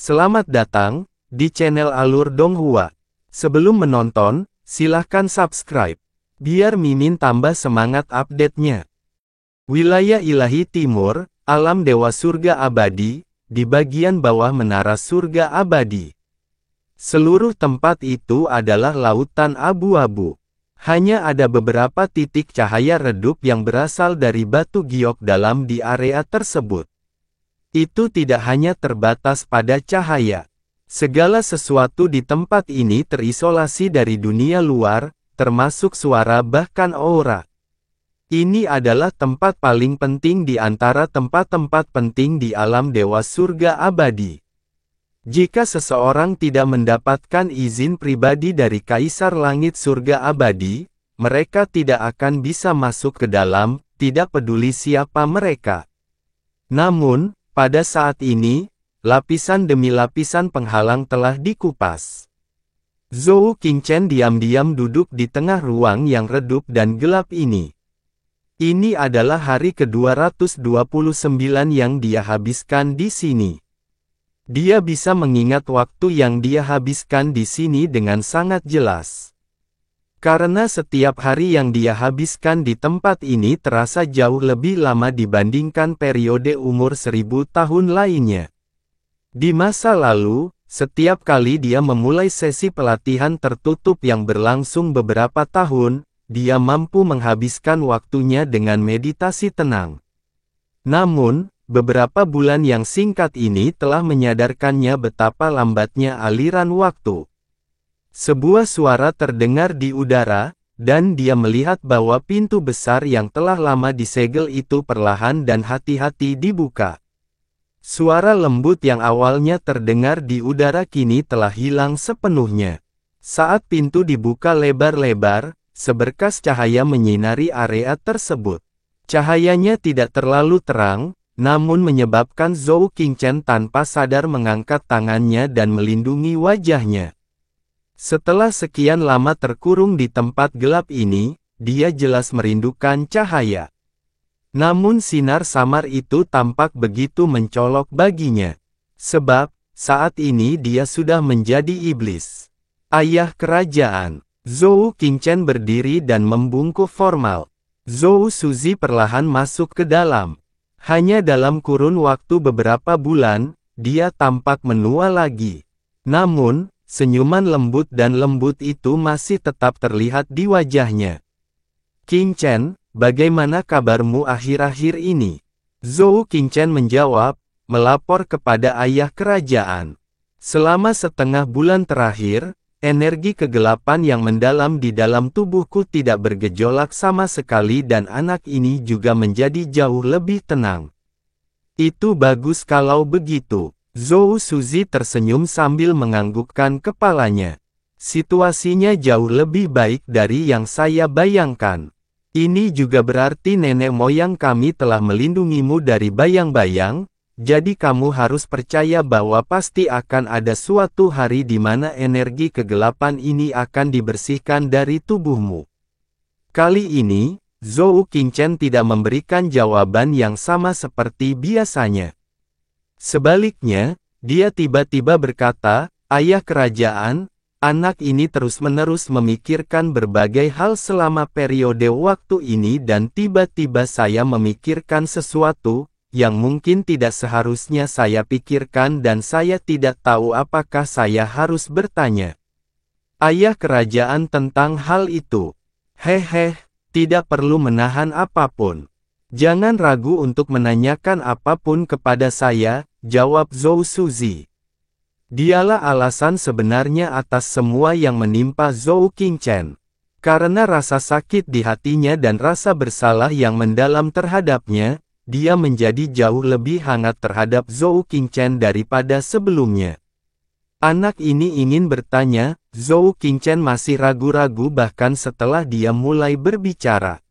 Selamat datang di channel Alur Donghua. Sebelum menonton, silahkan subscribe, biar Mimin tambah semangat update-nya. Wilayah Ilahi Timur, alam dewa surga abadi, di bagian bawah menara surga abadi. Seluruh tempat itu adalah lautan abu-abu. Hanya ada beberapa titik cahaya redup yang berasal dari batu giok dalam di area tersebut. Itu tidak hanya terbatas pada cahaya. Segala sesuatu di tempat ini terisolasi dari dunia luar, termasuk suara bahkan aura. Ini adalah tempat paling penting di antara tempat-tempat penting di alam dewa surga abadi. Jika seseorang tidak mendapatkan izin pribadi dari Kaisar Langit Surga Abadi, mereka tidak akan bisa masuk ke dalam, tidak peduli siapa mereka. Namun, pada saat ini, lapisan demi lapisan penghalang telah dikupas. Zhou Qingchen diam-diam duduk di tengah ruang yang redup dan gelap ini. Ini adalah hari ke-229 yang dia habiskan di sini. Dia bisa mengingat waktu yang dia habiskan di sini dengan sangat jelas. Karena setiap hari yang dia habiskan di tempat ini terasa jauh lebih lama dibandingkan periode umur 1000 tahun lainnya. Di masa lalu, setiap kali dia memulai sesi pelatihan tertutup yang berlangsung beberapa tahun, dia mampu menghabiskan waktunya dengan meditasi tenang. Namun, beberapa bulan yang singkat ini telah menyadarkannya betapa lambatnya aliran waktu. Sebuah suara terdengar di udara, dan dia melihat bahwa pintu besar yang telah lama disegel itu perlahan dan hati-hati dibuka. Suara lembut yang awalnya terdengar di udara kini telah hilang sepenuhnya. Saat pintu dibuka lebar-lebar, seberkas cahaya menyinari area tersebut. Cahayanya tidak terlalu terang, namun menyebabkan Zhou Qingchen tanpa sadar mengangkat tangannya dan melindungi wajahnya. Setelah sekian lama terkurung di tempat gelap ini, dia jelas merindukan cahaya. Namun sinar samar itu tampak begitu mencolok baginya. Sebab, saat ini dia sudah menjadi iblis. Ayah kerajaan. Zhou Qingchen berdiri dan membungkuk formal. Zhou Suzi perlahan masuk ke dalam. Hanya dalam kurun waktu beberapa bulan, dia tampak menua lagi. Namun, senyuman lembut dan lembut itu masih tetap terlihat di wajahnya. Qingchen, bagaimana kabarmu akhir-akhir ini? Zhou Qingchen menjawab, melapor kepada ayah kerajaan. Selama setengah bulan terakhir, energi kegelapan yang mendalam di dalam tubuhku tidak bergejolak sama sekali dan anak ini juga menjadi jauh lebih tenang. Itu bagus kalau begitu. Zhou Suzi tersenyum sambil menganggukkan kepalanya. Situasinya jauh lebih baik dari yang saya bayangkan. Ini juga berarti nenek moyang kami telah melindungimu dari bayang-bayang, jadi kamu harus percaya bahwa pasti akan ada suatu hari di mana energi kegelapan ini akan dibersihkan dari tubuhmu. Kali ini, Zhou Qingchen tidak memberikan jawaban yang sama seperti biasanya. Sebaliknya, dia tiba-tiba berkata, ayah kerajaan, anak ini terus-menerus memikirkan berbagai hal selama periode waktu ini dan tiba-tiba saya memikirkan sesuatu, yang mungkin tidak seharusnya saya pikirkan dan saya tidak tahu apakah saya harus bertanya. Ayah kerajaan tentang hal itu. Hehe, tidak perlu menahan apapun. Jangan ragu untuk menanyakan apapun kepada saya, jawab Zhou Suzi. Dialah alasan sebenarnya atas semua yang menimpa Zhou Qingchen. Karena rasa sakit di hatinya dan rasa bersalah yang mendalam terhadapnya, dia menjadi jauh lebih hangat terhadap Zhou Qingchen daripada sebelumnya. Anak ini ingin bertanya, Zhou Qingchen masih ragu-ragu bahkan setelah dia mulai berbicara.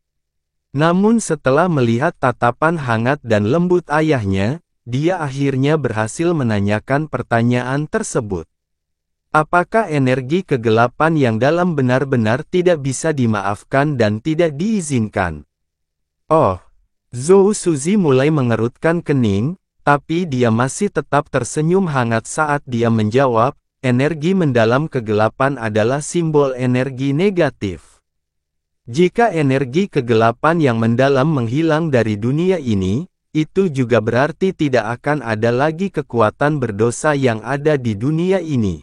Namun setelah melihat tatapan hangat dan lembut ayahnya, dia akhirnya berhasil menanyakan pertanyaan tersebut. Apakah energi kegelapan yang dalam benar-benar tidak bisa dimaafkan dan tidak diizinkan? Oh, Zhou Suzi mulai mengerutkan kening, tapi dia masih tetap tersenyum hangat saat dia menjawab, energi mendalam kegelapan adalah simbol energi negatif. Jika energi kegelapan yang mendalam menghilang dari dunia ini, itu juga berarti tidak akan ada lagi kekuatan berdosa yang ada di dunia ini.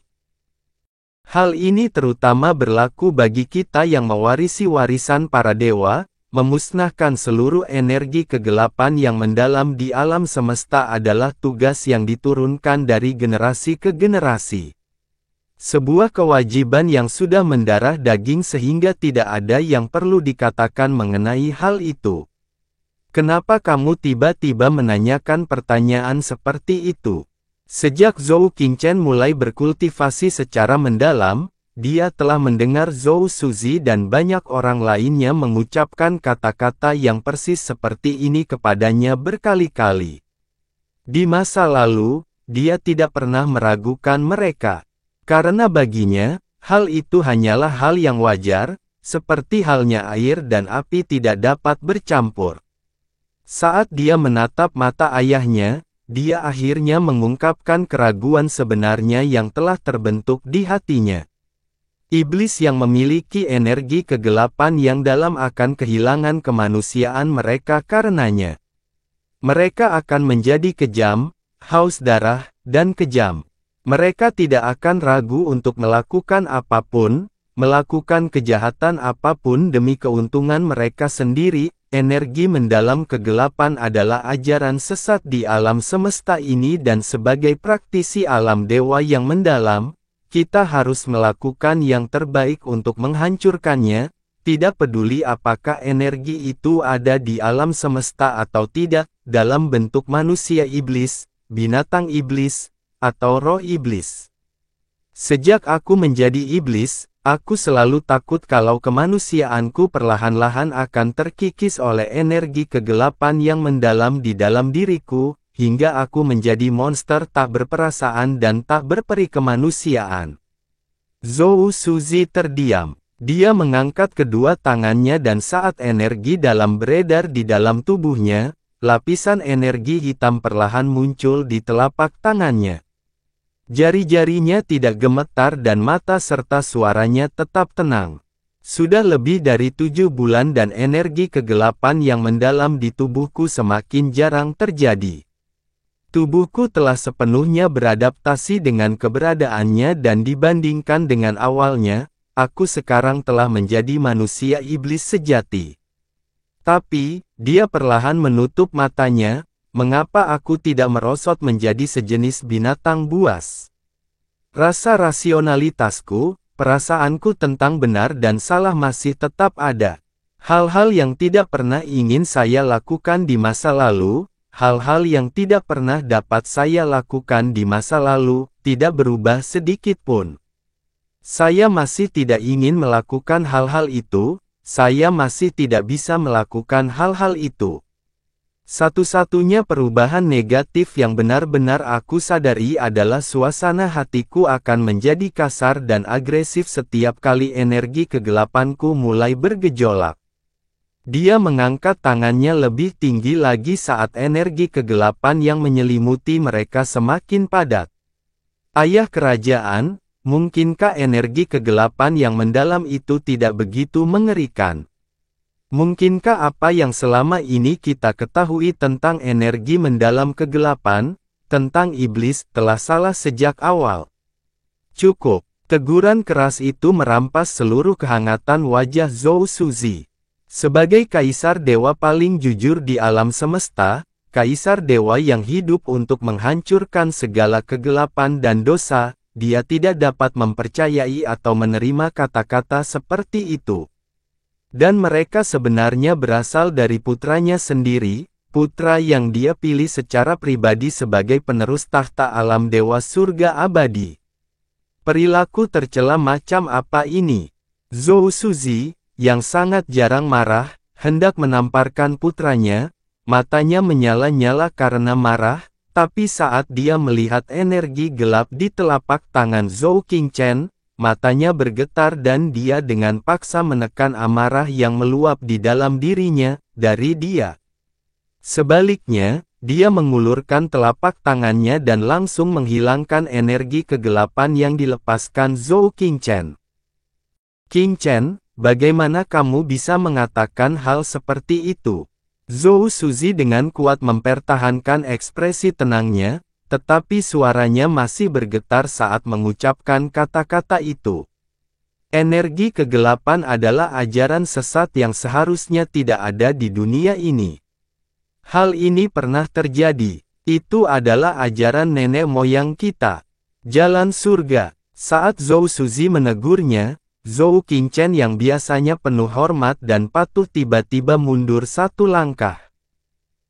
Hal ini terutama berlaku bagi kita yang mewarisi warisan para dewa. Memusnahkan seluruh energi kegelapan yang mendalam di alam semesta adalah tugas yang diturunkan dari generasi ke generasi. Sebuah kewajiban yang sudah mendarah daging sehingga tidak ada yang perlu dikatakan mengenai hal itu. Kenapa kamu tiba-tiba menanyakan pertanyaan seperti itu? Sejak Zhou Qingchen mulai berkultivasi secara mendalam, dia telah mendengar Zhou Suzi dan banyak orang lainnya mengucapkan kata-kata yang persis seperti ini kepadanya berkali-kali. Di masa lalu, dia tidak pernah meragukan mereka. Karena baginya, hal itu hanyalah hal yang wajar, seperti halnya air dan api tidak dapat bercampur. Saat dia menatap mata ayahnya, dia akhirnya mengungkapkan keraguan sebenarnya yang telah terbentuk di hatinya. Iblis yang memiliki energi kegelapan yang dalam akan kehilangan kemanusiaan mereka karenanya. Mereka akan menjadi kejam, haus darah, dan kejam. Mereka tidak akan ragu untuk melakukan apapun, melakukan kejahatan apapun demi keuntungan mereka sendiri. Energi mendalam kegelapan adalah ajaran sesat di alam semesta ini dan sebagai praktisi alam dewa yang mendalam, kita harus melakukan yang terbaik untuk menghancurkannya, tidak peduli apakah energi itu ada di alam semesta atau tidak, dalam bentuk manusia iblis, binatang iblis, atau roh iblis. Sejak aku menjadi iblis, aku selalu takut kalau kemanusiaanku perlahan-lahan akan terkikis oleh energi kegelapan yang mendalam di dalam diriku, hingga aku menjadi monster tak berperasaan dan tak berperi kemanusiaan. Zhou Suzi terdiam. Dia mengangkat kedua tangannya dan saat energi dalam beredar di dalam tubuhnya, lapisan energi hitam perlahan muncul di telapak tangannya. Jari-jarinya tidak gemetar dan mata serta suaranya tetap tenang. Sudah lebih dari 7 bulan dan energi kegelapan yang mendalam di tubuhku semakin jarang terjadi. Tubuhku telah sepenuhnya beradaptasi dengan keberadaannya dan dibandingkan dengan awalnya, aku sekarang telah menjadi manusia iblis sejati. Tapi, dia perlahan menutup matanya, mengapa aku tidak merosot menjadi sejenis binatang buas? Rasa rasionalitasku, perasaanku tentang benar dan salah masih tetap ada. Hal-hal yang tidak pernah ingin saya lakukan di masa lalu, hal-hal yang tidak pernah dapat saya lakukan di masa lalu, tidak berubah sedikit pun. Saya masih tidak ingin melakukan hal-hal itu, saya masih tidak bisa melakukan hal-hal itu. Satu-satunya perubahan negatif yang benar-benar aku sadari adalah suasana hatiku akan menjadi kasar dan agresif setiap kali energi kegelapanku mulai bergejolak. Dia mengangkat tangannya lebih tinggi lagi saat energi kegelapan yang menyelimuti mereka semakin padat. Ayah kerajaan, mungkinkah energi kegelapan yang mendalam itu tidak begitu mengerikan? Mungkinkah apa yang selama ini kita ketahui tentang energi mendalam kegelapan, tentang iblis, telah salah sejak awal? Cukup, teguran keras itu merampas seluruh kehangatan wajah Zhou Suzi. Sebagai kaisar dewa paling jujur di alam semesta, kaisar dewa yang hidup untuk menghancurkan segala kegelapan dan dosa, dia tidak dapat mempercayai atau menerima kata-kata seperti itu. Dan mereka sebenarnya berasal dari putranya sendiri, putra yang dia pilih secara pribadi sebagai penerus tahta alam dewa surga abadi. Perilaku tercela macam apa ini? Zhou Suzi, yang sangat jarang marah, hendak menamparkan putranya, matanya menyala-nyala karena marah, tapi saat dia melihat energi gelap di telapak tangan Zhou Qingchen, matanya bergetar dan dia dengan paksa menekan amarah yang meluap di dalam dirinya, dari dia. Sebaliknya, dia mengulurkan telapak tangannya dan langsung menghilangkan energi kegelapan yang dilepaskan Zhou Qingchen. Qingchen, bagaimana kamu bisa mengatakan hal seperti itu? Zhou Suzi dengan kuat mempertahankan ekspresi tenangnya, tetapi suaranya masih bergetar saat mengucapkan kata-kata itu. Energi kegelapan adalah ajaran sesat yang seharusnya tidak ada di dunia ini. Hal ini pernah terjadi. Itu adalah ajaran nenek moyang kita. Jalan surga. Saat Zhou Suzi menegurnya, Zhou Qingchen yang biasanya penuh hormat dan patuh tiba-tiba mundur satu langkah.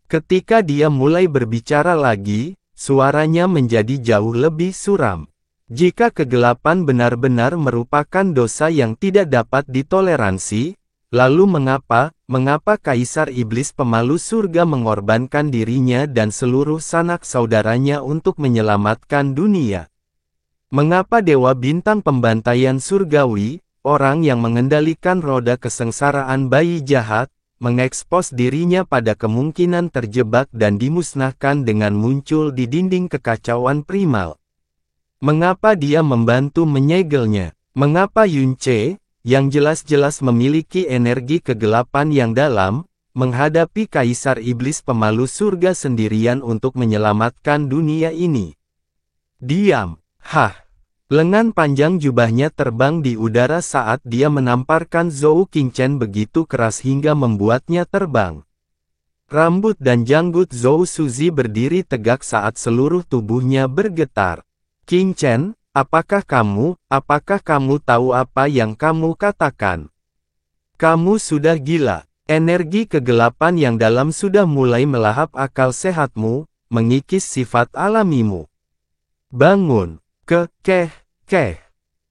Ketika dia mulai berbicara lagi, suaranya menjadi jauh lebih suram. Jika kegelapan benar-benar merupakan dosa yang tidak dapat ditoleransi, lalu mengapa Kaisar Iblis Pemalu Surga mengorbankan dirinya dan seluruh sanak saudaranya untuk menyelamatkan dunia? Mengapa Dewa Bintang Pembantaian Surgawi, orang yang mengendalikan roda kesengsaraan bayi jahat, mengekspos dirinya pada kemungkinan terjebak dan dimusnahkan dengan muncul di dinding kekacauan primal? Mengapa dia membantu menyegelnya? Mengapa Yun Ce, yang jelas-jelas memiliki energi kegelapan yang dalam, menghadapi Kaisar Iblis Pemalu Surga sendirian untuk menyelamatkan dunia ini? Diam. Hah! Lengan panjang jubahnya terbang di udara saat dia menamparkan Zhou Qingchen begitu keras hingga membuatnya terbang. Rambut dan janggut Zhou Suzi berdiri tegak saat seluruh tubuhnya bergetar. Qingchen, apakah kamu tahu apa yang kamu katakan? Kamu sudah gila. Energi kegelapan yang dalam sudah mulai melahap akal sehatmu, mengikis sifat alamimu. Bangun.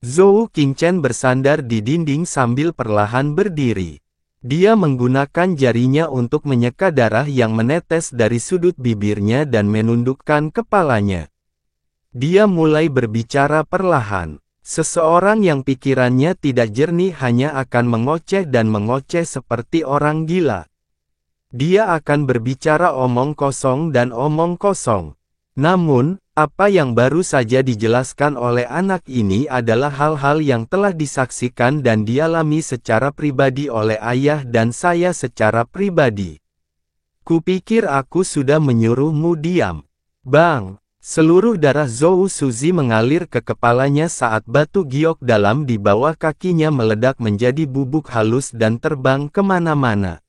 Zhou Qingchen bersandar di dinding sambil perlahan berdiri. Dia menggunakan jarinya untuk menyeka darah yang menetes dari sudut bibirnya dan menundukkan kepalanya. Dia mulai berbicara perlahan. Seseorang yang pikirannya tidak jernih hanya akan mengoceh dan mengoceh seperti orang gila. Dia akan berbicara omong kosong dan omong kosong. Namun, apa yang baru saja dijelaskan oleh anak ini adalah hal-hal yang telah disaksikan dan dialami secara pribadi oleh ayah dan saya secara pribadi. Kupikir aku sudah menyuruhmu diam. Bang! Seluruh darah Zhou Suzi mengalir ke kepalanya saat batu giok dalam di bawah kakinya meledak menjadi bubuk halus dan terbang kemana-mana.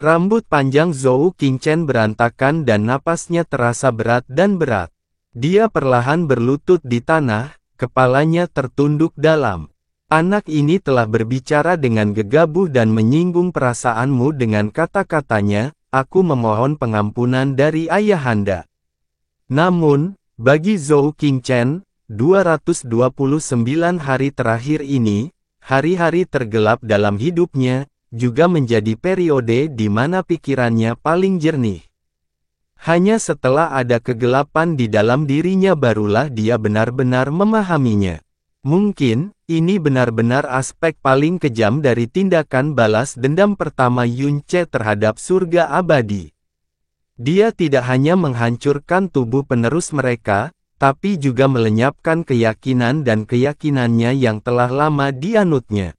Rambut panjang Zhou Qingchen berantakan dan napasnya terasa berat dan berat. Dia perlahan berlutut di tanah, kepalanya tertunduk dalam. Anak ini telah berbicara dengan gegabah dan menyinggung perasaanmu dengan kata-katanya, aku memohon pengampunan dari ayahanda. Namun, bagi Zhou Qingchen, 229 hari terakhir ini, hari-hari tergelap dalam hidupnya, juga menjadi periode di mana pikirannya paling jernih. Hanya setelah ada kegelapan di dalam dirinya barulah dia benar-benar memahaminya. Mungkin, ini benar-benar aspek paling kejam dari tindakan balas dendam pertama Yun Ce terhadap surga abadi. Dia tidak hanya menghancurkan tubuh penerus mereka, tapi juga melenyapkan keyakinan dan keyakinannya yang telah lama dianutnya.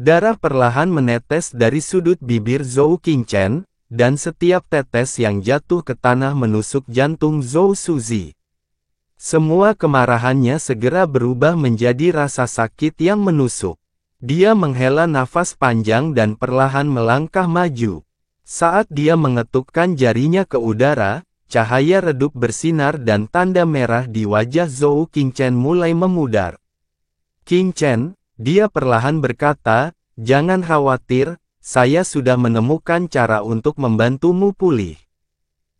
Darah perlahan menetes dari sudut bibir Zhou Qingchen, dan setiap tetes yang jatuh ke tanah menusuk jantung Zhou Suzi. Semua kemarahannya segera berubah menjadi rasa sakit yang menusuk. Dia menghela nafas panjang dan perlahan melangkah maju. Saat dia mengetukkan jarinya ke udara, cahaya redup bersinar dan tanda merah di wajah Zhou Qingchen mulai memudar. Qingchen, dia perlahan berkata, jangan khawatir, saya sudah menemukan cara untuk membantumu pulih.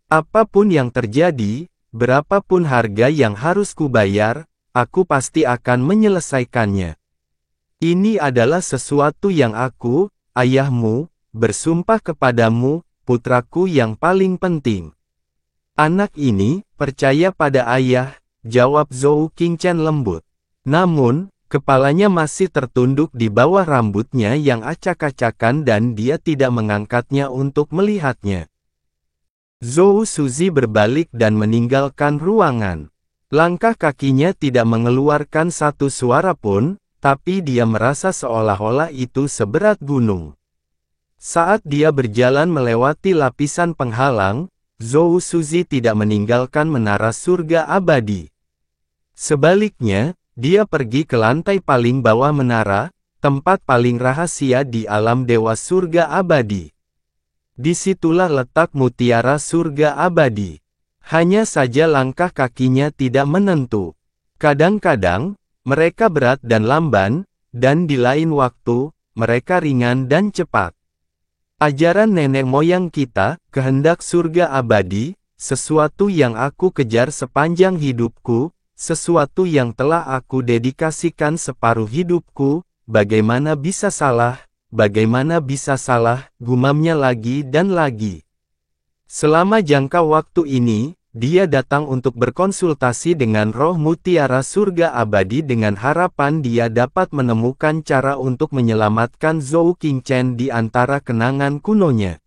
Apapun yang terjadi, berapapun harga yang harus kubayar, aku pasti akan menyelesaikannya. Ini adalah sesuatu yang aku, ayahmu, bersumpah kepadamu, putraku yang paling penting. Anak ini, percaya pada ayah, jawab Zhou Qingchen lembut. Namun, kepalanya masih tertunduk di bawah rambutnya yang acak-acakan dan dia tidak mengangkatnya untuk melihatnya. Zhou Suzi berbalik dan meninggalkan ruangan. Langkah kakinya tidak mengeluarkan satu suara pun, tapi dia merasa seolah-olah itu seberat gunung. Saat dia berjalan melewati lapisan penghalang, Zhou Suzi tidak meninggalkan menara surga abadi. Sebaliknya, dia pergi ke lantai paling bawah menara, tempat paling rahasia di alam dewa surga abadi. Disitulah letak mutiara surga abadi. Hanya saja langkah kakinya tidak menentu. Kadang-kadang, mereka berat dan lamban, dan di lain waktu, mereka ringan dan cepat. Ajaran nenek moyang kita, kehendak surga abadi, sesuatu yang aku kejar sepanjang hidupku, sesuatu yang telah aku dedikasikan separuh hidupku, bagaimana bisa salah, gumamnya lagi dan lagi. Selama jangka waktu ini, dia datang untuk berkonsultasi dengan roh mutiara surga abadi dengan harapan dia dapat menemukan cara untuk menyelamatkan Zhou Qingchen di antara kenangan kunonya.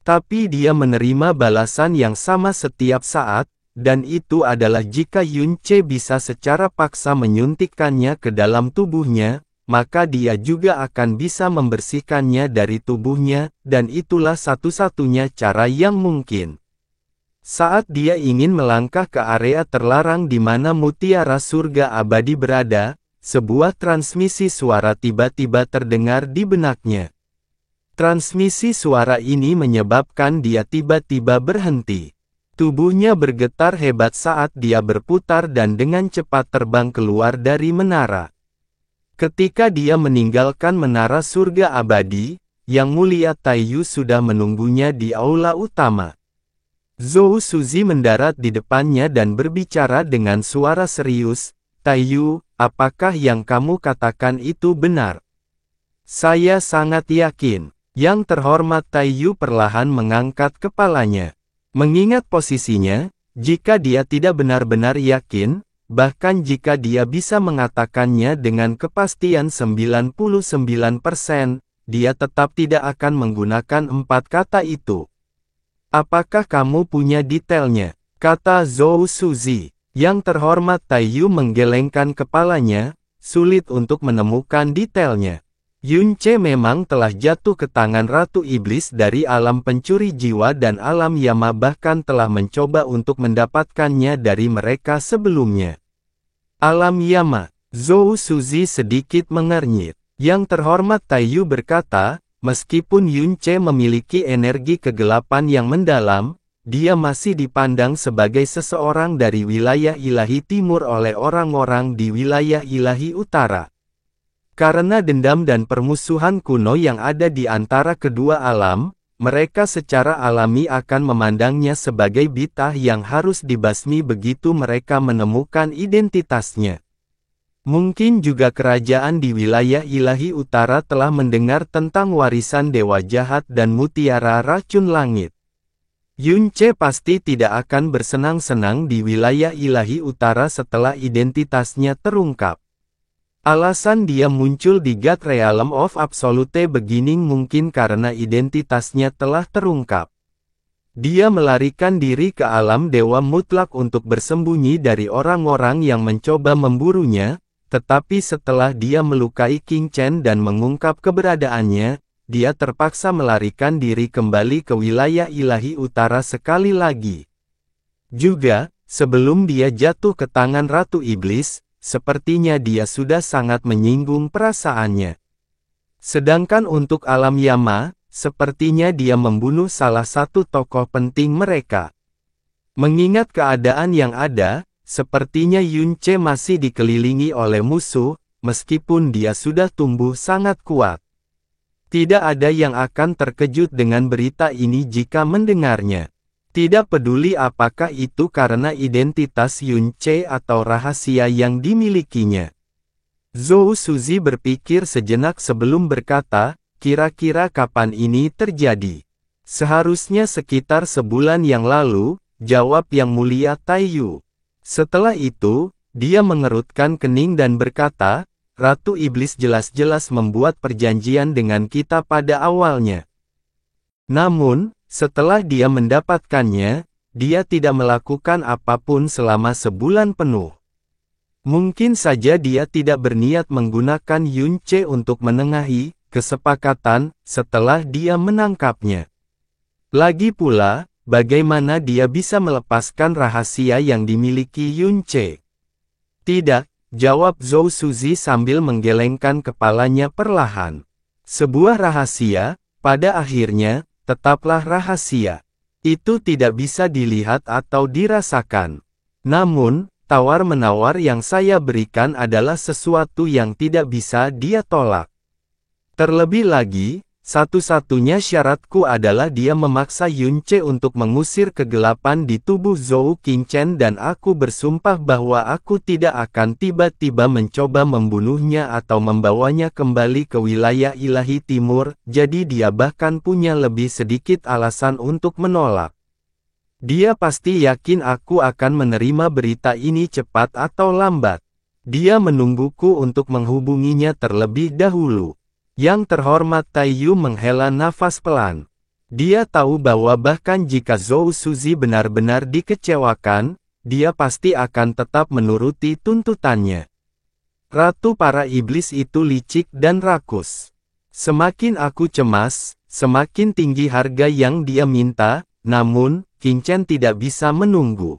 Tapi dia menerima balasan yang sama setiap saat, dan itu adalah jika Yun Ce bisa secara paksa menyuntikkannya ke dalam tubuhnya, maka dia juga akan bisa membersihkannya dari tubuhnya, dan itulah satu-satunya cara yang mungkin. Saat dia ingin melangkah ke area terlarang di mana mutiara surga abadi berada, sebuah transmisi suara tiba-tiba terdengar di benaknya. Transmisi suara ini menyebabkan dia tiba-tiba berhenti. Tubuhnya bergetar hebat saat dia berputar dan dengan cepat terbang keluar dari menara. Ketika dia meninggalkan menara surga abadi, Yang Mulia Taiyu sudah menunggunya di aula utama. Zhou Suzi mendarat di depannya dan berbicara dengan suara serius, "Taiyu, apakah yang kamu katakan itu benar?" "Saya sangat yakin." Yang terhormat Taiyu perlahan mengangkat kepalanya. Mengingat posisinya, jika dia tidak benar-benar yakin, bahkan jika dia bisa mengatakannya dengan kepastian 99%, dia tetap tidak akan menggunakan 4 kata itu. "Apakah kamu punya detailnya?" kata Zhou Suzi. Yang terhormat Taiyu menggelengkan kepalanya, sulit untuk menemukan detailnya. Yun Ce memang telah jatuh ke tangan Ratu Iblis dari alam pencuri jiwa dan alam Yama, bahkan telah mencoba untuk mendapatkannya dari mereka sebelumnya. Alam Yama, Zhou Suzi sedikit mengernyit. Yang terhormat Taiyu berkata, meskipun Yun Ce memiliki energi kegelapan yang mendalam, dia masih dipandang sebagai seseorang dari wilayah ilahi timur oleh orang-orang di wilayah ilahi utara. Karena dendam dan permusuhan kuno yang ada di antara kedua alam, mereka secara alami akan memandangnya sebagai bid'ah yang harus dibasmi begitu mereka menemukan identitasnya. Mungkin juga kerajaan di wilayah ilahi utara telah mendengar tentang warisan dewa jahat dan mutiara racun langit. Yun Ce pasti tidak akan bersenang-senang di wilayah ilahi utara setelah identitasnya terungkap. Alasan dia muncul di God Realm of Absolute Beginning mungkin karena identitasnya telah terungkap. Dia melarikan diri ke alam dewa mutlak untuk bersembunyi dari orang-orang yang mencoba memburunya, tetapi setelah dia melukai Qingchen dan mengungkap keberadaannya, dia terpaksa melarikan diri kembali ke wilayah ilahi utara sekali lagi. Juga, sebelum dia jatuh ke tangan Ratu Iblis, sepertinya dia sudah sangat menyinggung perasaannya. Sedangkan untuk alam Yama, sepertinya dia membunuh salah satu tokoh penting mereka. Mengingat keadaan yang ada, sepertinya Yun Ce masih dikelilingi oleh musuh, meskipun dia sudah tumbuh sangat kuat. Tidak ada yang akan terkejut dengan berita ini jika mendengarnya. Tidak peduli apakah itu karena identitas Yun Ce atau rahasia yang dimilikinya. Zhou Suzi berpikir sejenak sebelum berkata, kira-kira kapan ini terjadi? Seharusnya sekitar sebulan yang lalu, jawab Yang Mulia Taiyu. Setelah itu, dia mengerutkan kening dan berkata, Ratu Iblis jelas-jelas membuat perjanjian dengan kita pada awalnya. Namun, setelah dia mendapatkannya, dia tidak melakukan apapun selama sebulan penuh. Mungkin saja dia tidak berniat menggunakan Yunce untuk menengahi kesepakatan setelah dia menangkapnya. Lagi pula, bagaimana dia bisa melepaskan rahasia yang dimiliki Yunce? Tidak, jawab Zhou Suzi sambil menggelengkan kepalanya perlahan. Sebuah rahasia, pada akhirnya, tetaplah rahasia. Itu tidak bisa dilihat atau dirasakan. Namun, tawar-menawar yang saya berikan adalah sesuatu yang tidak bisa dia tolak. Terlebih lagi, satu-satunya syaratku adalah dia memaksa Yunce untuk mengusir kegelapan di tubuh Zhou Qingchen dan aku bersumpah bahwa aku tidak akan tiba-tiba mencoba membunuhnya atau membawanya kembali ke wilayah ilahi timur, jadi dia bahkan punya lebih sedikit alasan untuk menolak. Dia pasti yakin aku akan menerima berita ini cepat atau lambat. Dia menungguku untuk menghubunginya terlebih dahulu. Yang terhormat Taiyu menghela nafas pelan. Dia tahu bahwa bahkan jika Zhou Suzi benar-benar dikecewakan, dia pasti akan tetap menuruti tuntutannya. Ratu para iblis itu licik dan rakus. Semakin aku cemas, semakin tinggi harga yang dia minta, namun, Qingchen tidak bisa menunggu.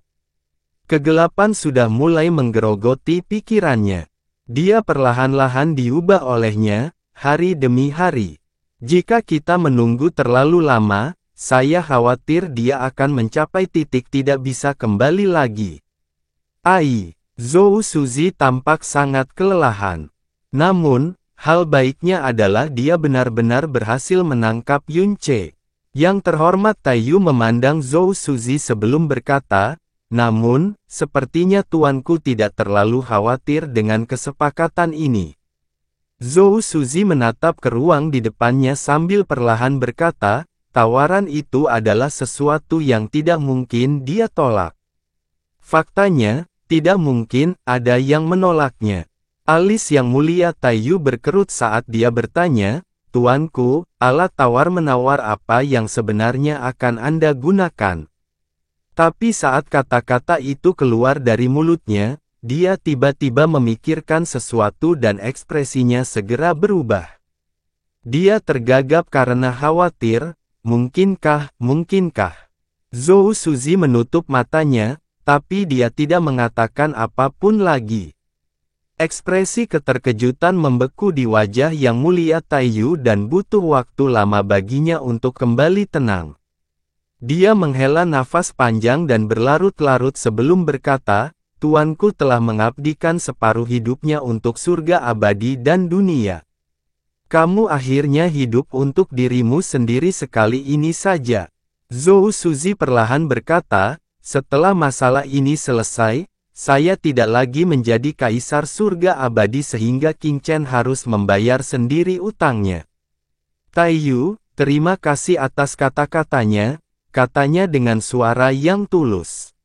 Kegelapan sudah mulai menggerogoti pikirannya. Dia perlahan-lahan diubah olehnya, hari demi hari. Jika kita menunggu terlalu lama, saya khawatir dia akan mencapai titik tidak bisa kembali lagi. Zhou Suzi tampak sangat kelelahan. Namun, hal baiknya adalah dia benar-benar berhasil menangkap Yunce. Yang terhormat Taiyu memandang Zhou Suzi sebelum berkata, namun, sepertinya tuanku tidak terlalu khawatir dengan kesepakatan ini. Zhou Suzi menatap ke ruang di depannya sambil perlahan berkata, tawaran itu adalah sesuatu yang tidak mungkin dia tolak. Faktanya, tidak mungkin ada yang menolaknya. Alis yang mulia Taiyu berkerut saat dia bertanya, tuanku, alat tawar-menawar apa yang sebenarnya akan Anda gunakan? Tapi saat kata-kata itu keluar dari mulutnya, dia tiba-tiba memikirkan sesuatu dan ekspresinya segera berubah. Dia tergagap karena khawatir, mungkinkah? Zhou Suzi menutup matanya, tapi dia tidak mengatakan apapun lagi. Ekspresi keterkejutan membeku di wajah yang mulia Taiyu dan butuh waktu lama baginya untuk kembali tenang. Dia menghela nafas panjang dan berlarut-larut sebelum berkata, tuanku telah mengabdikan separuh hidupnya untuk surga abadi dan dunia. Kamu akhirnya hidup untuk dirimu sendiri sekali ini saja. Zhou Suzi perlahan berkata, setelah masalah ini selesai, saya tidak lagi menjadi kaisar surga abadi sehingga Qingchen harus membayar sendiri utangnya. Taiyu, terima kasih atas kata-katanya, katanya dengan suara yang tulus.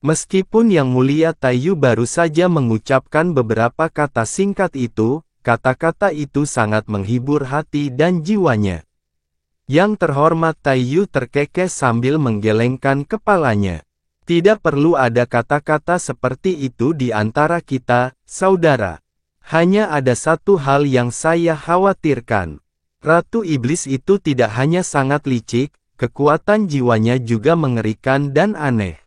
Meskipun Yang Mulia Taiyu baru saja mengucapkan beberapa kata singkat itu, kata-kata itu sangat menghibur hati dan jiwanya. Yang terhormat Taiyu terkekeh sambil menggelengkan kepalanya. Tidak perlu ada kata-kata seperti itu di antara kita, saudara. Hanya ada satu hal yang saya khawatirkan. Ratu Iblis itu tidak hanya sangat licik, kekuatan jiwanya juga mengerikan dan aneh.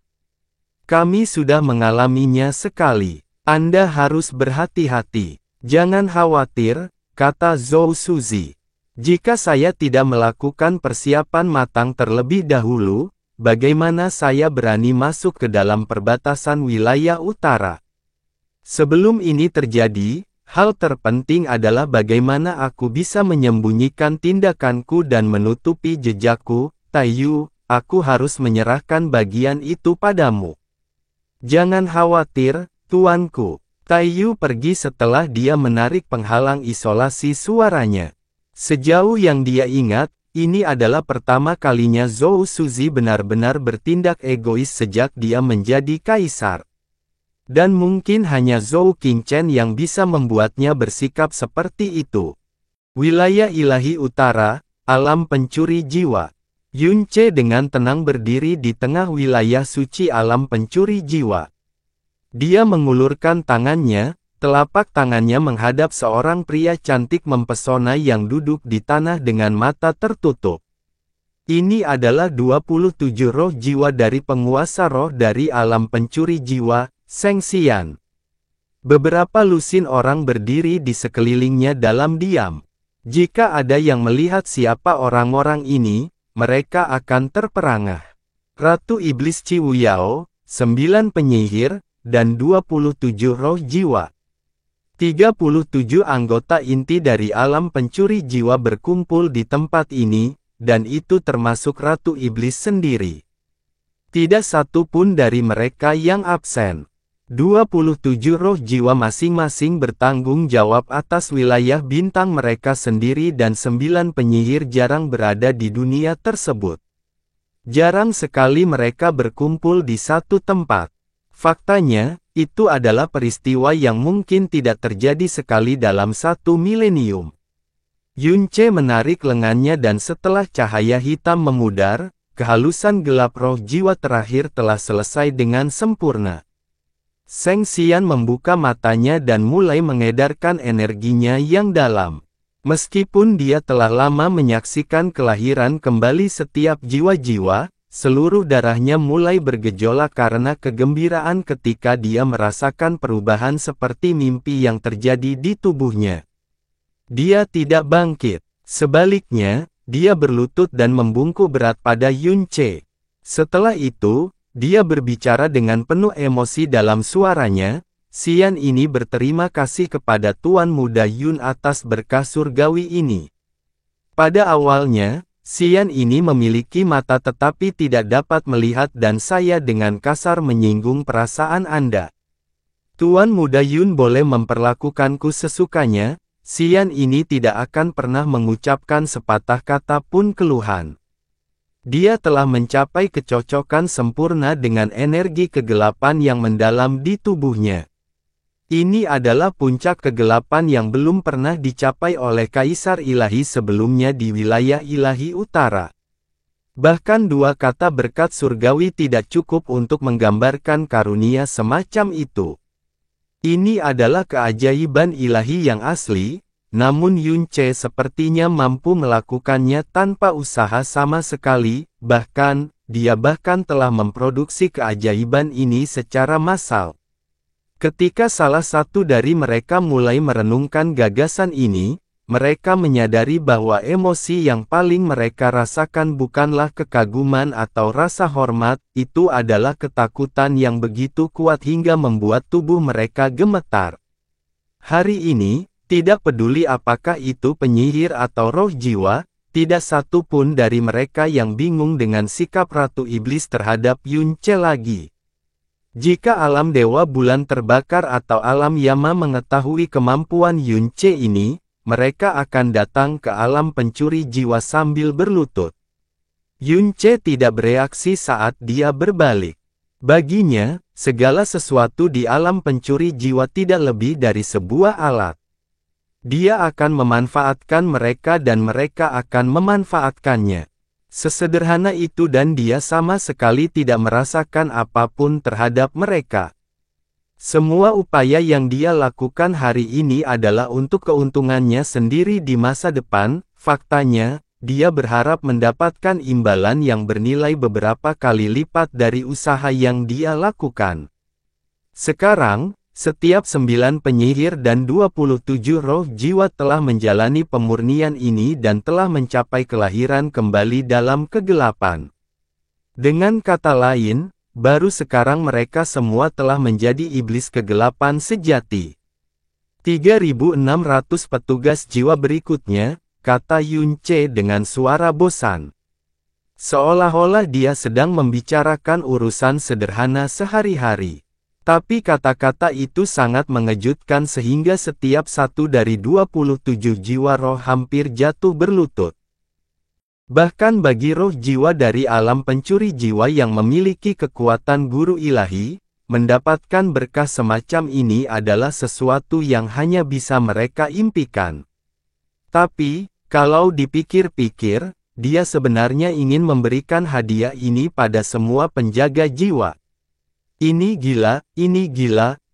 Kami sudah mengalaminya sekali. Anda harus berhati-hati. Jangan khawatir, kata Zhou Suzi. Jika saya tidak melakukan persiapan matang terlebih dahulu, bagaimana saya berani masuk ke dalam perbatasan wilayah utara? Sebelum ini terjadi, hal terpenting adalah bagaimana aku bisa menyembunyikan tindakanku dan menutupi jejakku. Taiyu, aku harus menyerahkan bagian itu padamu. Jangan khawatir, tuanku. Taiyu pergi setelah dia menarik penghalang isolasi suaranya. Sejauh yang dia ingat, ini adalah pertama kalinya Zhou Suzi benar-benar bertindak egois sejak dia menjadi kaisar. Dan mungkin hanya Zhou Qingchen yang bisa membuatnya bersikap seperti itu. Wilayah ilahi utara, alam pencuri jiwa. Yunce dengan tenang berdiri di tengah wilayah suci alam pencuri jiwa. Dia mengulurkan tangannya, telapak tangannya menghadap seorang pria cantik mempesona yang duduk di tanah dengan mata tertutup. Ini adalah 27 roh jiwa dari penguasa roh dari alam pencuri jiwa, Sheng Xian. Beberapa lusin orang berdiri di sekelilingnya dalam diam. Jika ada yang melihat siapa orang-orang ini, mereka akan terperangah. Ratu Iblis Ciwu Yao, 9 penyihir, dan 27 roh jiwa. 37 anggota inti dari alam pencuri jiwa berkumpul di tempat ini, dan itu termasuk Ratu Iblis sendiri. Tidak satu pun dari mereka yang absen. 27 roh jiwa masing-masing bertanggung jawab atas wilayah bintang mereka sendiri dan 9 penyihir jarang berada di dunia tersebut. Jarang sekali mereka berkumpul di satu tempat. Faktanya, itu adalah peristiwa yang mungkin tidak terjadi sekali dalam 1 milenium. Yunce menarik lengannya dan setelah cahaya hitam memudar, kehalusan gelap roh jiwa terakhir telah selesai dengan sempurna. Sheng Xian membuka matanya dan mulai mengedarkan energinya yang dalam. Meskipun dia telah lama menyaksikan kelahiran kembali setiap jiwa-jiwa, seluruh darahnya mulai bergejolak karena kegembiraan ketika dia merasakan perubahan seperti mimpi yang terjadi di tubuhnya. Dia tidak bangkit. Sebaliknya, dia berlutut dan membungkuk berat pada Yunce. Setelah itu, dia berbicara dengan penuh emosi dalam suaranya. Xian ini berterima kasih kepada Tuan Muda Yun atas berkah surgawi ini. Pada awalnya, Xian ini memiliki mata tetapi tidak dapat melihat dan saya dengan kasar menyinggung perasaan Anda. Tuan Muda Yun boleh memperlakukanku sesukanya. Xian ini tidak akan pernah mengucapkan sepatah kata pun keluhan. Dia telah mencapai kecocokan sempurna dengan energi kegelapan yang mendalam di tubuhnya. Ini adalah puncak kegelapan yang belum pernah dicapai oleh Kaisar Ilahi sebelumnya di wilayah Ilahi Utara. Bahkan 2 kata berkat surgawi tidak cukup untuk menggambarkan karunia semacam itu. Ini adalah keajaiban ilahi yang asli. Namun Yunce sepertinya mampu melakukannya tanpa usaha sama sekali, dia bahkan telah memproduksi keajaiban ini secara massal. Ketika salah satu dari mereka mulai merenungkan gagasan ini, mereka menyadari bahwa emosi yang paling mereka rasakan bukanlah kekaguman atau rasa hormat, itu adalah ketakutan yang begitu kuat hingga membuat tubuh mereka gemetar. Hari ini, tidak peduli apakah itu penyihir atau roh jiwa, tidak satu pun dari mereka yang bingung dengan sikap Ratu Iblis terhadap Yunce lagi. Jika alam Dewa Bulan terbakar atau alam Yama mengetahui kemampuan Yunce ini, mereka akan datang ke alam pencuri jiwa sambil berlutut. Yunce tidak bereaksi saat dia berbalik. Baginya, segala sesuatu di alam pencuri jiwa tidak lebih dari sebuah alat. Dia akan memanfaatkan mereka dan mereka akan memanfaatkannya. Sesederhana itu dan dia sama sekali tidak merasakan apapun terhadap mereka. Semua upaya yang dia lakukan hari ini adalah untuk keuntungannya sendiri di masa depan. Faktanya, dia berharap mendapatkan imbalan yang bernilai beberapa kali lipat dari usaha yang dia lakukan. Sekarang, setiap 9 penyihir dan 27 roh jiwa telah menjalani pemurnian ini dan telah mencapai kelahiran kembali dalam kegelapan. Dengan kata lain, baru sekarang mereka semua telah menjadi iblis kegelapan sejati. 3.600 petugas jiwa berikutnya, kata Yunce dengan suara bosan. Seolah-olah dia sedang membicarakan urusan sederhana sehari-hari. Tapi kata-kata itu sangat mengejutkan sehingga setiap satu dari 27 jiwa roh hampir jatuh berlutut. Bahkan bagi roh jiwa dari alam pencuri jiwa yang memiliki kekuatan guru ilahi, mendapatkan berkah semacam ini adalah sesuatu yang hanya bisa mereka impikan. Tapi, kalau dipikir-pikir, dia sebenarnya ingin memberikan hadiah ini pada semua penjaga jiwa. Ini gila,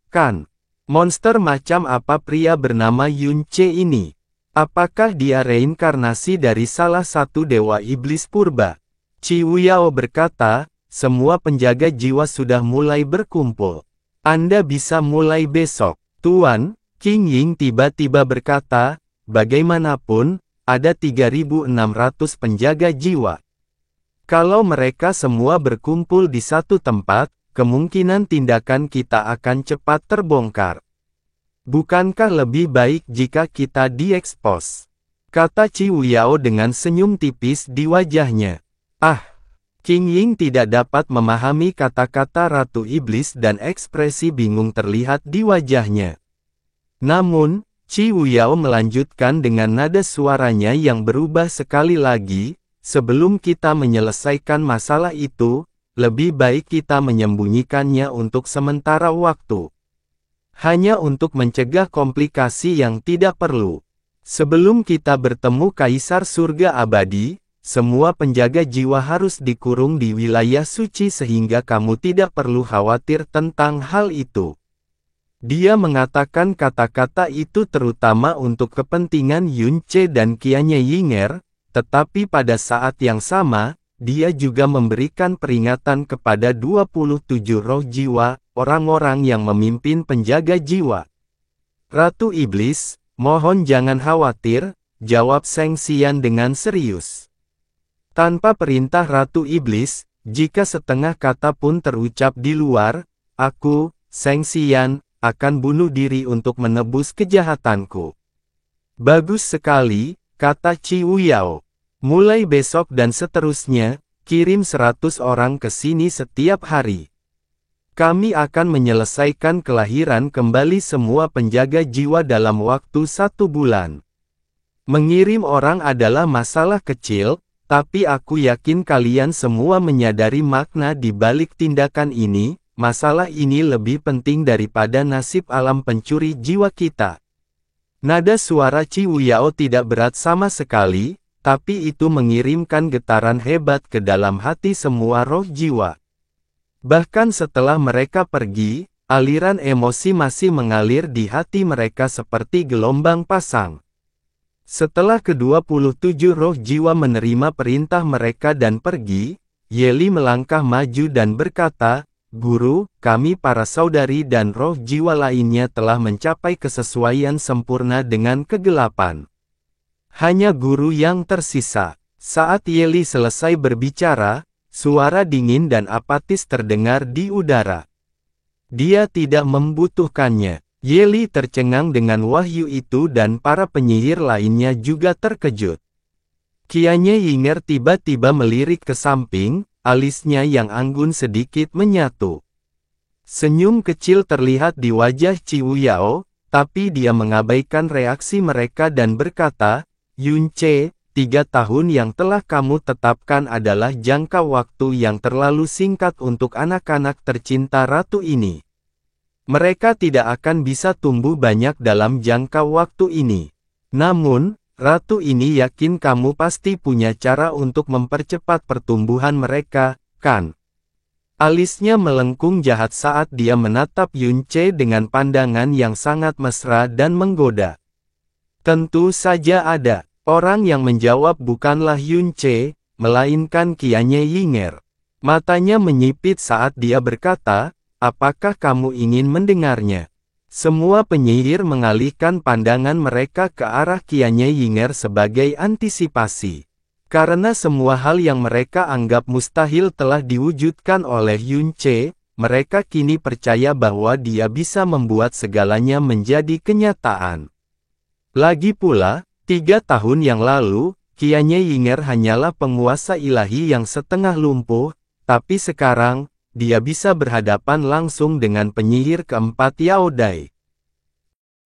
kan? Monster macam apa pria bernama Yunce ini? Apakah dia reinkarnasi dari salah satu dewa iblis purba? Qi Wuyao berkata, semua penjaga jiwa sudah mulai berkumpul. Anda bisa mulai besok. Tuan, Qing Ying tiba-tiba berkata, bagaimanapun, ada 3.600 penjaga jiwa. Kalau mereka semua berkumpul di satu tempat, kemungkinan tindakan kita akan cepat terbongkar. Bukankah lebih baik jika kita diekspos? Kata Qi Wuyao dengan senyum tipis di wajahnya. Qing Ying tidak dapat memahami kata-kata Ratu Iblis dan ekspresi bingung terlihat di wajahnya. Namun, Qi Wuyao melanjutkan dengan nada suaranya yang berubah sekali lagi, sebelum kita menyelesaikan masalah itu, lebih baik kita menyembunyikannya untuk sementara waktu. Hanya untuk mencegah komplikasi yang tidak perlu. Sebelum kita bertemu Kaisar Surga Abadi, semua penjaga jiwa harus dikurung di wilayah suci sehingga kamu tidak perlu khawatir tentang hal itu. Dia mengatakan kata-kata itu terutama untuk kepentingan Yunce dan Qianye Yinger, tetapi pada saat yang sama, dia juga memberikan peringatan kepada 27 roh jiwa, orang-orang yang memimpin penjaga jiwa. Ratu Iblis, mohon jangan khawatir, jawab Sheng Xian dengan serius. Tanpa perintah Ratu Iblis, jika setengah kata pun terucap di luar, aku, Sheng Xian, akan bunuh diri untuk menebus kejahatanku. Bagus sekali, kata Qi Wuyao. Mulai besok dan seterusnya, kirim 100 orang ke sini setiap hari. Kami akan menyelesaikan kelahiran kembali semua penjaga jiwa dalam waktu 1 bulan. Mengirim orang adalah masalah kecil, tapi aku yakin kalian semua menyadari makna di balik tindakan ini. Masalah ini lebih penting daripada nasib alam pencuri jiwa kita. Nada suara Qi Wuyao tidak berat sama sekali, tapi itu mengirimkan getaran hebat ke dalam hati semua roh jiwa. Bahkan setelah mereka pergi, aliran emosi masih mengalir di hati mereka seperti gelombang pasang. Setelah ke-27 roh jiwa menerima perintah mereka dan pergi, Yeli melangkah maju dan berkata, Guru, kami para saudari dan roh jiwa lainnya telah mencapai kesesuaian sempurna dengan kegelapan. Hanya guru yang tersisa. Saat Yeli selesai berbicara, suara dingin dan apatis terdengar di udara. Dia tidak membutuhkannya. Yeli tercengang dengan wahyu itu dan para penyihir lainnya juga terkejut. Qianye Yinger tiba-tiba melirik ke samping, alisnya yang anggun sedikit menyatu. Senyum kecil terlihat di wajah Qi Wuyao, tapi dia mengabaikan reaksi mereka dan berkata, Yunce, 3 tahun yang telah kamu tetapkan adalah jangka waktu yang terlalu singkat untuk anak-anak tercinta ratu ini. Mereka tidak akan bisa tumbuh banyak dalam jangka waktu ini. Namun, ratu ini yakin kamu pasti punya cara untuk mempercepat pertumbuhan mereka, kan? Alisnya melengkung jahat saat dia menatap Yunce dengan pandangan yang sangat mesra dan menggoda. Tentu saja ada. Orang yang menjawab bukanlah Yunce, melainkan Qianye Yinger. Matanya menyipit saat dia berkata, apakah kamu ingin mendengarnya? Semua penyihir mengalihkan pandangan mereka ke arah Qianye Yinger sebagai antisipasi. Karena semua hal yang mereka anggap mustahil telah diwujudkan oleh Yunce, mereka kini percaya bahwa dia bisa membuat segalanya menjadi kenyataan. Lagi pula, 3 tahun yang lalu, Qianye Yinger hanyalah penguasa ilahi yang setengah lumpuh, tapi sekarang, dia bisa berhadapan langsung dengan penyihir keempat Yao Dai.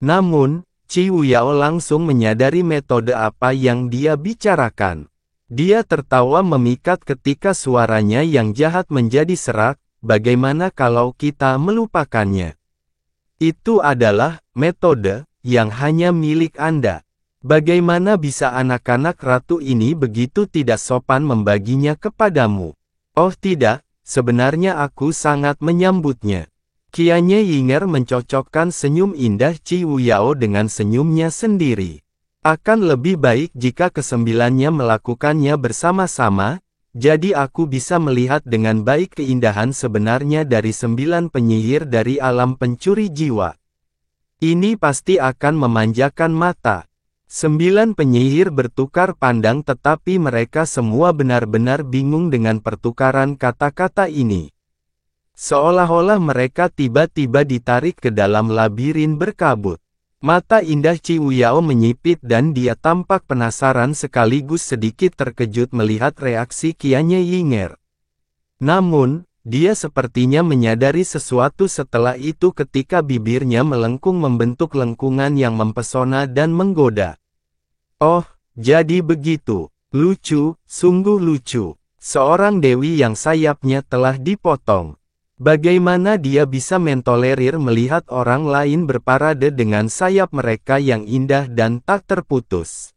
Namun, Qi Wuyao langsung menyadari metode apa yang dia bicarakan. Dia tertawa memikat ketika suaranya yang jahat menjadi serak, bagaimana kalau kita melupakannya? Itu adalah metode yang hanya milik Anda. Bagaimana bisa anak-anak ratu ini begitu tidak sopan membaginya kepadamu? Oh tidak, sebenarnya aku sangat menyambutnya. Qianye Yinger mencocokkan senyum indah Qi Wuyao dengan senyumnya sendiri. Akan lebih baik jika kesembilannya melakukannya bersama-sama, jadi aku bisa melihat dengan baik keindahan sebenarnya dari 9 penyihir dari alam pencuri jiwa. Ini pasti akan memanjakan mata. 9 penyihir bertukar pandang tetapi mereka semua benar-benar bingung dengan pertukaran kata-kata ini. Seolah-olah mereka tiba-tiba ditarik ke dalam labirin berkabut. Mata indah Qi Wuyao menyipit dan dia tampak penasaran sekaligus sedikit terkejut melihat reaksi Qianye Yinger. Namun, dia sepertinya menyadari sesuatu setelah itu ketika bibirnya melengkung membentuk lengkungan yang mempesona dan menggoda. Oh, jadi begitu. Lucu, sungguh lucu. Seorang dewi yang sayapnya telah dipotong. Bagaimana dia bisa mentolerir melihat orang lain berparade dengan sayap mereka yang indah dan tak terputus?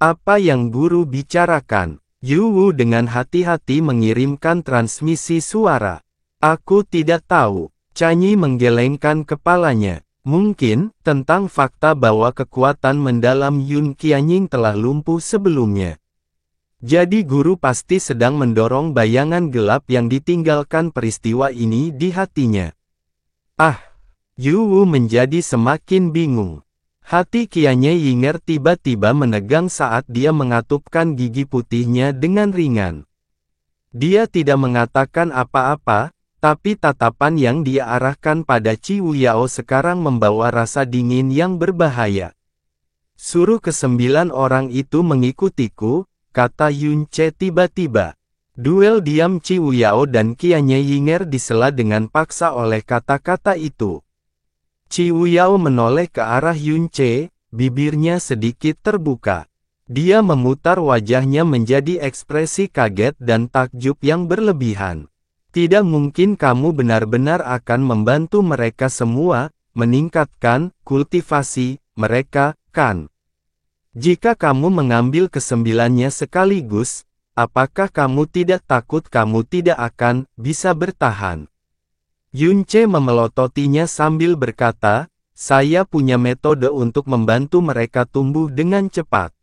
Apa yang guru bicarakan? Yu Wu dengan hati-hati mengirimkan transmisi suara. Aku tidak tahu. Chanyi menggelengkan kepalanya. Mungkin, tentang fakta bahwa kekuatan mendalam Yun Qianying telah lumpuh sebelumnya. Jadi guru pasti sedang mendorong bayangan gelap yang ditinggalkan peristiwa ini di hatinya. Ah! Yu Wu menjadi semakin bingung. Hati Qianye Yinger tiba-tiba menegang saat dia mengatupkan gigi putihnya dengan ringan. Dia tidak mengatakan apa-apa, tapi tatapan yang dia arahkan pada Qi Wuyao sekarang membawa rasa dingin yang berbahaya. Suruh ke-9 orang itu mengikutiku, kata Yun Ce tiba-tiba. Duel diam Qi Wuyao dan Qianye Yinger disela dengan paksa oleh kata-kata itu. Qi Wuyao menoleh ke arah Yun Ce, bibirnya sedikit terbuka. Dia memutar wajahnya menjadi ekspresi kaget dan takjub yang berlebihan. Tidak mungkin kamu benar-benar akan membantu mereka semua, meningkatkan kultivasi mereka, kan? Jika kamu mengambil ke-9-nya sekaligus, apakah kamu tidak takut kamu tidak akan bisa bertahan? Yun Ce memelototinya sambil berkata, saya punya metode untuk membantu mereka tumbuh dengan cepat.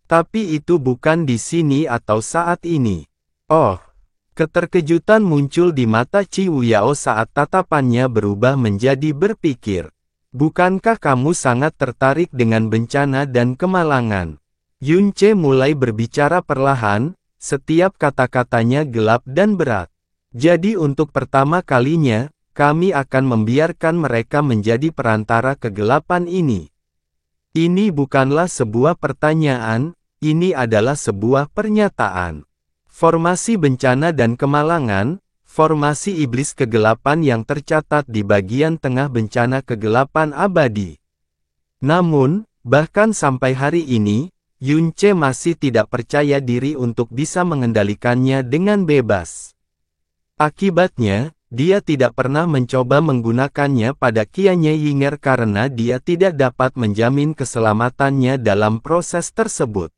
Tapi itu bukan di sini atau saat ini. Oh! Keterkejutan muncul di mata Qi Wuyao saat tatapannya berubah menjadi berpikir. Bukankah kamu sangat tertarik dengan bencana dan kemalangan? Yun Ce mulai berbicara perlahan, setiap kata-katanya gelap dan berat. Jadi untuk pertama kalinya, kami akan membiarkan mereka menjadi perantara kegelapan ini. Ini bukanlah sebuah pertanyaan, ini adalah sebuah pernyataan. Formasi bencana dan kemalangan, formasi iblis kegelapan yang tercatat di bagian tengah bencana kegelapan abadi. Namun, bahkan sampai hari ini, Yun Ce masih tidak percaya diri untuk bisa mengendalikannya dengan bebas. Akibatnya, dia tidak pernah mencoba menggunakannya pada Qianye Yinger karena dia tidak dapat menjamin keselamatannya dalam proses tersebut.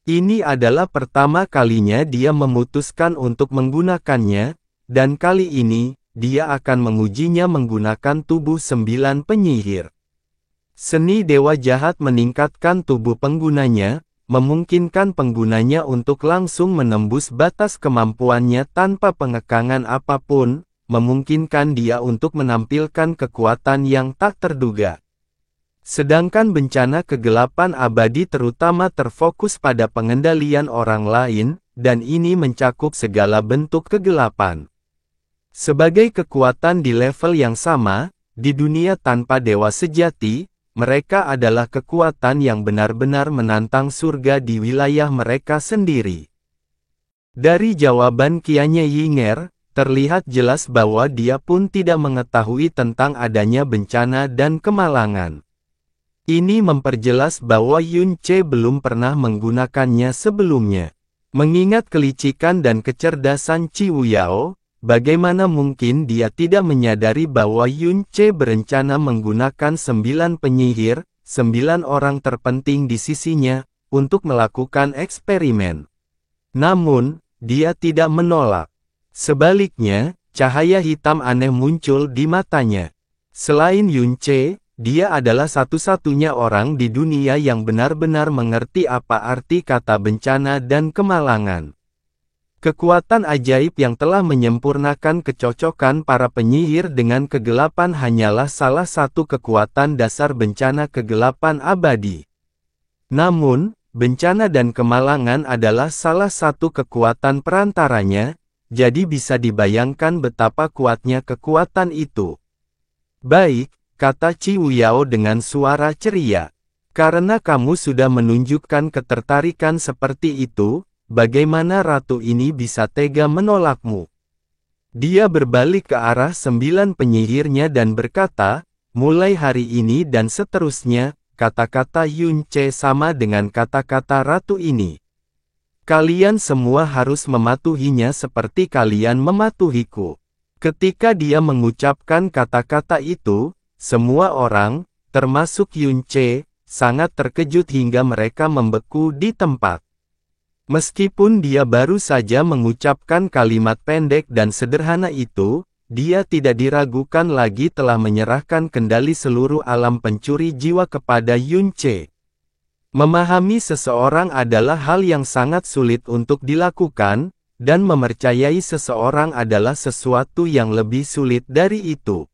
Ini adalah pertama kalinya dia memutuskan untuk menggunakannya, dan kali ini, dia akan mengujinya menggunakan tubuh 9 penyihir. Seni Dewa Jahat meningkatkan tubuh penggunanya, memungkinkan penggunanya untuk langsung menembus batas kemampuannya tanpa pengekangan apapun, memungkinkan dia untuk menampilkan kekuatan yang tak terduga. Sedangkan bencana kegelapan abadi terutama terfokus pada pengendalian orang lain, dan ini mencakup segala bentuk kegelapan. Sebagai kekuatan di level yang sama, di dunia tanpa dewa sejati, mereka adalah kekuatan yang benar-benar menantang surga di wilayah mereka sendiri. Dari jawaban Qianye Yinger, terlihat jelas bahwa dia pun tidak mengetahui tentang adanya bencana dan kemalangan. Ini memperjelas bahwa Yun Ce belum pernah menggunakannya sebelumnya. Mengingat kelicikan dan kecerdasan Qi Wuyao, bagaimana mungkin dia tidak menyadari bahwa Yun Ce berencana menggunakan 9 penyihir, 9 orang terpenting di sisinya, untuk melakukan eksperimen. Namun, dia tidak menolak. Sebaliknya, cahaya hitam aneh muncul di matanya. Selain Yunce, dia adalah satu-satunya orang di dunia yang benar-benar mengerti apa arti kata bencana dan kemalangan. Kekuatan ajaib yang telah menyempurnakan kecocokan para penyihir dengan kegelapan hanyalah salah satu kekuatan dasar bencana kegelapan abadi. Namun, bencana dan kemalangan adalah salah satu kekuatan perantaranya, jadi bisa dibayangkan betapa kuatnya kekuatan itu. Baik, kata Qi Wuyao dengan suara ceria. Karena kamu sudah menunjukkan ketertarikan seperti itu, bagaimana ratu ini bisa tega menolakmu? Dia berbalik ke arah 9 penyihirnya dan berkata, mulai hari ini dan seterusnya, kata-kata Yunce sama dengan kata-kata ratu ini. Kalian semua harus mematuhinya seperti kalian mematuhiku. Ketika dia mengucapkan kata-kata itu, semua orang, termasuk Yunce, sangat terkejut hingga mereka membeku di tempat. Meskipun dia baru saja mengucapkan kalimat pendek dan sederhana itu, dia tidak diragukan lagi telah menyerahkan kendali seluruh alam pencuri jiwa kepada Yunce. Memahami seseorang adalah hal yang sangat sulit untuk dilakukan, dan mempercayai seseorang adalah sesuatu yang lebih sulit dari itu.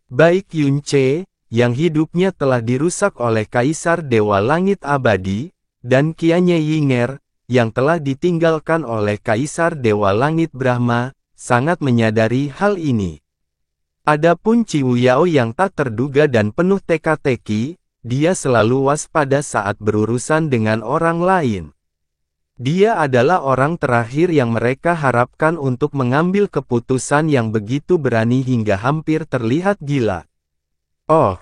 Baik Yunce, yang hidupnya telah dirusak oleh Kaisar Dewa Langit Abadi, dan Qianye Yinger, yang telah ditinggalkan oleh Kaisar Dewa Langit Brahma, sangat menyadari hal ini. Adapun Qi Wuyao yang tak terduga dan penuh teka-teki, dia selalu waspada saat berurusan dengan orang lain. Dia adalah orang terakhir yang mereka harapkan untuk mengambil keputusan yang begitu berani hingga hampir terlihat gila. Oh,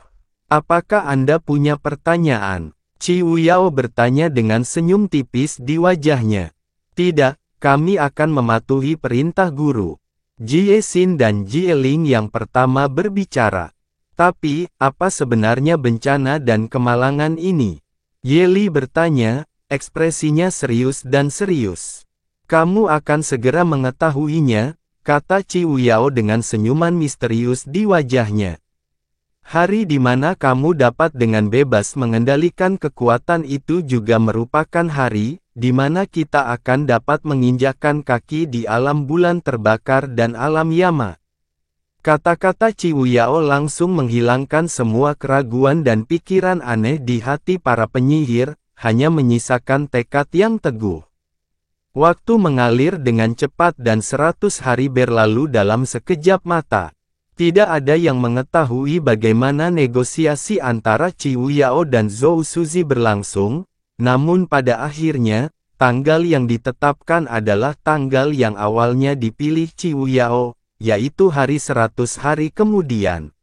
apakah Anda punya pertanyaan? Qi Wuyao bertanya dengan senyum tipis di wajahnya. Tidak, kami akan mematuhi perintah guru. Jie Xin dan Jie Ling yang pertama berbicara. Tapi, apa sebenarnya bencana dan kemalangan ini? Ye Li bertanya, ekspresinya serius dan serius. Kamu akan segera mengetahuinya, kata Qi Wuyao dengan senyuman misterius di wajahnya. Hari di mana kamu dapat dengan bebas mengendalikan kekuatan itu juga merupakan hari, di mana kita akan dapat menginjakkan kaki di alam bulan terbakar dan alam Yama. Kata-kata Qi Wuyao langsung menghilangkan semua keraguan dan pikiran aneh di hati para penyihir, hanya menyisakan tekad yang teguh. Waktu mengalir dengan cepat dan 100 hari berlalu dalam sekejap mata. Tidak ada yang mengetahui bagaimana negosiasi antara Qi Wuyao dan Zhou Suzi berlangsung, namun pada akhirnya, tanggal yang ditetapkan adalah tanggal yang awalnya dipilih Qi Wuyao, yaitu hari 100 hari kemudian.